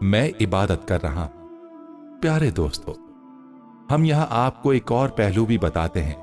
میں عبادت کر رہا ہوں۔ پیارے دوستو، ہم یہاں آپ کو ایک اور پہلو بھی بتاتے ہیں۔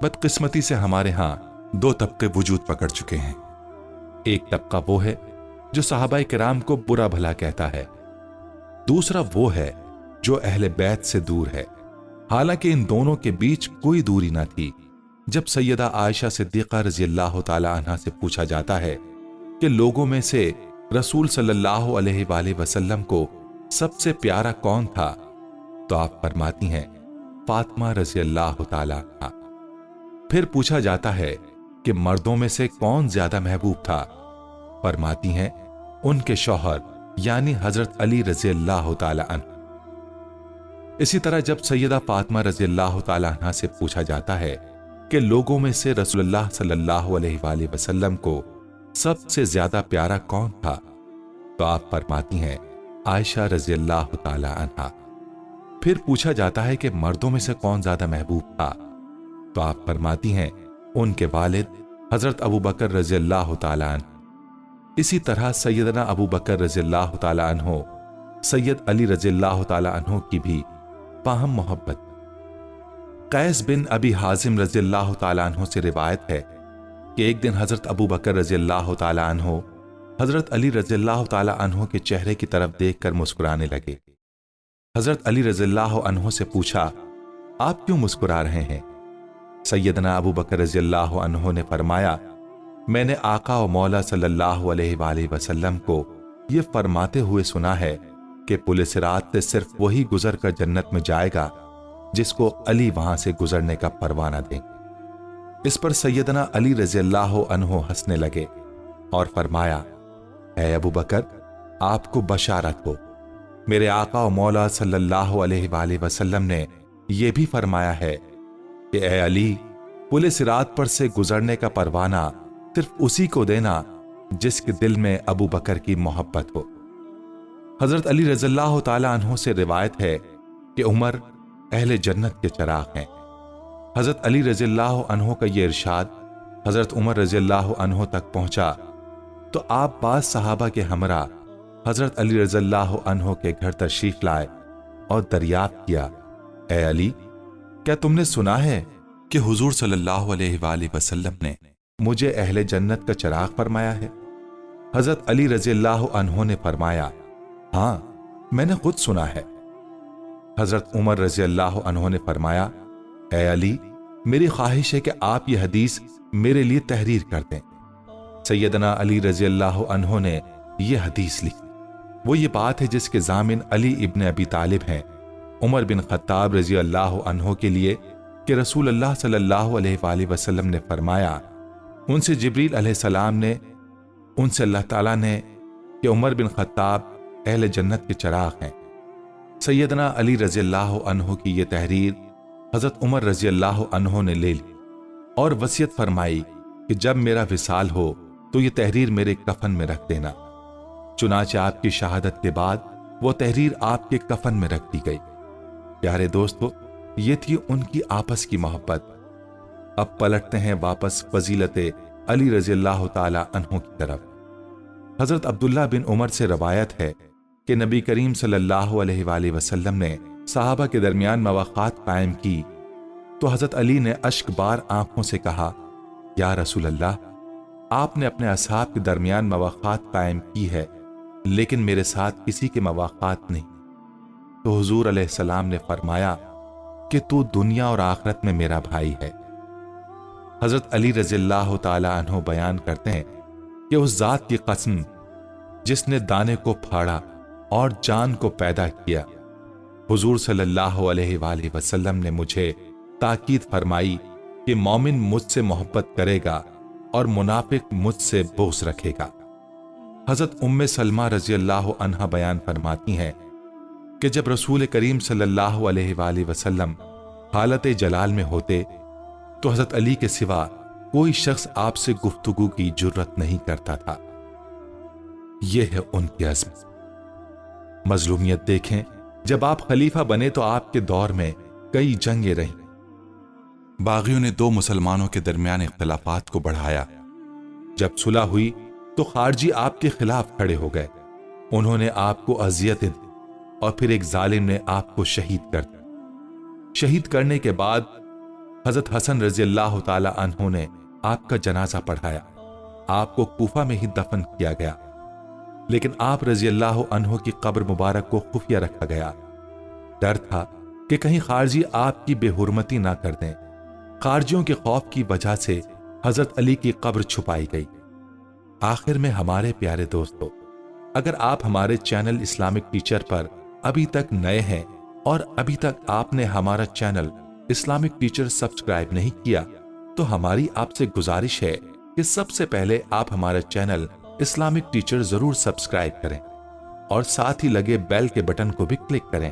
بدقسمتی سے ہمارے ہاں دو طبقے وجود پکڑ چکے ہیں۔ ایک طبقہ وہ ہے جو صحابہ کرام کو برا بھلا کہتا ہے، دوسرا وہ ہے جو اہل بیت سے دور ہے۔ حالانکہ ان دونوں کے بیچ کوئی دوری نہ تھی۔ جب سیدہ عائشہ صدیقہ رضی اللہ تعالی عنہا سے پوچھا جاتا ہے کہ لوگوں میں سے رسول صلی اللہ علیہ وآلہ وسلم کو سب سے پیارا کون تھا، تو آپ فرماتی ہیں فاطمہ رضی اللہ تعالی عنہا۔ پھر پوچھا جاتا ہے کہ مردوں میں سے کون زیادہ محبوب تھا، فرماتی ہیں ان کے شوہر یعنی حضرت علی رضی اللہ تعالی عنہ۔ اسی طرح جب سیدہ فاطمہ رضی اللہ تعالی عنہا سے پوچھا جاتا ہے کہ لوگوں میں سے رسول اللہ صلی اللہ علیہ وآلہ وسلم کو سب سے زیادہ پیارا کون تھا، تو آپ فرماتی ہیں عائشہ رضی اللہ تعالی عنہا۔ پھر پوچھا جاتا ہے کہ مردوں میں سے کون زیادہ محبوب تھا، تو آپ فرماتی ہیں ان کے والد حضرت ابو بکر رضی اللہ تعالی عنہ۔ اسی طرح سیدنا ابو بکر رضی اللہ تعالی عنہ سید علی رضی اللہ تعالی عنہ کی بھی باہم محبت۔ قیس بن ابی حازم رضی اللہ تعالی عنہ سے روایت ہے کہ ایک دن حضرت ابو بکر رضی اللہ تعالی عنہ حضرت علی رضی اللہ تعالی عنہ کے چہرے کی طرف دیکھ کر مسکرانے لگے۔ حضرت علی رضی اللہ عنہ سے پوچھا، آپ کیوں مسکرا رہے ہیں؟ سیدنا ابو بکر رضی اللہ عنہ نے فرمایا، میں نے آقا و مولا صلی اللہ علیہ وآلہ وسلم کو یہ فرماتے ہوئے سنا ہے کہ پل صراط سے صرف وہی گزر کر جنت میں جائے گا جس کو علی وہاں سے گزرنے کا پروانہ دیں۔ اس پر سیدنا علی رضی اللہ عنہ ہنسنے لگے اور فرمایا، اے ابو بکر، آپ کو بشارت ہو، میرے آقا و مولا صلی اللہ علیہ وآلہ وسلم نے یہ بھی فرمایا ہے کہ اے علی، پل صراط پر سے گزرنے کا پروانہ صرف اسی کو دینا جس کے دل میں ابو بکر کی محبت ہو۔ حضرت علی رضی اللہ تعالی عنہ سے روایت ہے کہ عمر اہل جنت کے چراغ ہیں۔ حضرت علی رضی اللہ عنہ کا یہ ارشاد حضرت عمر رضی اللہ عنہ تک پہنچا تو آپ بعض صحابہ کے ہمراہ حضرت علی رضی اللہ عنہ کے گھر تشریف لائے اور دریافت کیا، اے علی، کیا تم نے سنا ہے کہ حضور صلی اللہ علیہ وآلہ وسلم نے مجھے اہل جنت کا چراغ فرمایا ہے؟ حضرت علی رضی اللہ عنہ نے فرمایا، ہاں، میں نے خود سنا ہے۔ حضرت عمر رضی اللہ عنہ نے فرمایا، اے علی، میری خواہش ہے کہ آپ یہ حدیث میرے لیے تحریر کر دیں۔ سیدنا علی رضی اللہ عنہ نے یہ حدیث لکھی۔ وہ یہ بات ہے جس کے ضامن علی ابن ابی طالب ہیں۔ عمر بن خطاب رضی اللہ عنہ کے لیے کہ رسول اللہ صلی اللہ علیہ وآلہ وسلم نے فرمایا، ان سے جبریل علیہ السلام نے، ان سے اللہ تعالیٰ نے کہ عمر بن خطاب اہل جنت کے چراغ ہیں۔ سیدنا علی رضی اللہ عنہ کی یہ تحریر حضرت عمر رضی اللہ عنہ نے لے لی اور وصیت فرمائی کہ جب میرا وصال ہو تو یہ تحریر میرے کفن میں رکھ دینا۔ چنانچہ آپ کی شہادت کے بعد وہ تحریر آپ کے کفن میں رکھ دی گئی۔ پیارے دوستو، یہ تھی ان کی آپس کی محبت۔ اب پلٹتے ہیں واپس فضیلت علی رضی اللہ تعالی عنہ کی طرف۔ حضرت عبداللہ بن عمر سے روایت ہے کہ نبی کریم صلی اللہ علیہ وآلہ وسلم نے صحابہ کے درمیان مواقعات قائم کی تو حضرت علی نے اشک بار آنکھوں سے کہا، یا رسول اللہ، آپ نے اپنے اصحاب کے درمیان مواقعات قائم کی ہے لیکن میرے ساتھ کسی کے مواقعات نہیں۔ تو حضور علیہ السلام نے فرمایا کہ تو دنیا اور آخرت میں میرا بھائی ہے۔ حضرت علی رضی اللہ تعالی عنہ بیان کرتے ہیں کہ اس ذات کی قسم جس نے دانے کو پھاڑا اور جان کو پیدا کیا، حضور صلی اللہ علیہ وآلہ وسلم نے مجھے تاکید فرمائی کہ مومن مجھ سے محبت کرے گا اور منافق مجھ سے بغض رکھے گا۔ حضرت ام سلمہ رضی اللہ عنہا بیان فرماتی ہیں کہ جب رسول کریم صلی اللہ علیہ وآلہ وسلم حالت جلال میں ہوتے تو حضرت علی کے سوا کوئی شخص آپ سے گفتگو کی جرت نہیں کرتا تھا۔ یہ ہے ان کی عظمت۔ مظلومیت دیکھیں، جب آپ خلیفہ بنے تو آپ کے دور میں کئی جنگیں رہیں۔ باغیوں نے دو مسلمانوں کے درمیان اختلافات کو بڑھایا۔ جب صلح ہوئی تو خارجی آپ کے خلاف کھڑے ہو گئے۔ انہوں نے آپ کو اذیتیں دی اور پھر ایک ظالم نے آپ کو شہید کر دیا۔ شہید کرنے کے بعد حضرت حسن رضی اللہ تعالی عنہ نے آپ کا جنازہ پڑھایا۔ آپ کو کوفہ میں ہی دفن کیا گیا، لیکن آپ رضی اللہ عنہ کی قبر مبارک کو خفیہ رکھا گیا۔ ڈر تھا کہ کہیں خارجی آپ کی بے حرمتی نہ کر دیں۔ خارجیوں کے خوف کی وجہ سے حضرت علی کی قبر چھپائی گئی۔ آخر میں ہمارے پیارے دوستو، اگر آپ ہمارے چینل اسلامک ٹیچر پر ابھی تک نئے ہیں اور ابھی تک آپ نے ہمارا چینل اسلامک ٹیچر سبسکرائب نہیں کیا، تو ہماری آپ سے گزارش ہے کہ سب سے پہلے آپ ہمارا چینل اسلامک ٹیچر ضرور سبسکرائب کریں اور ساتھ ہی لگے بیل کے بٹن کو بھی کلک کریں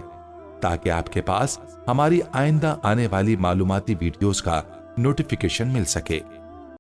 تاکہ آپ کے پاس ہماری آئندہ آنے والی معلوماتی ویڈیوز کا نوٹیفیکیشن مل سکے۔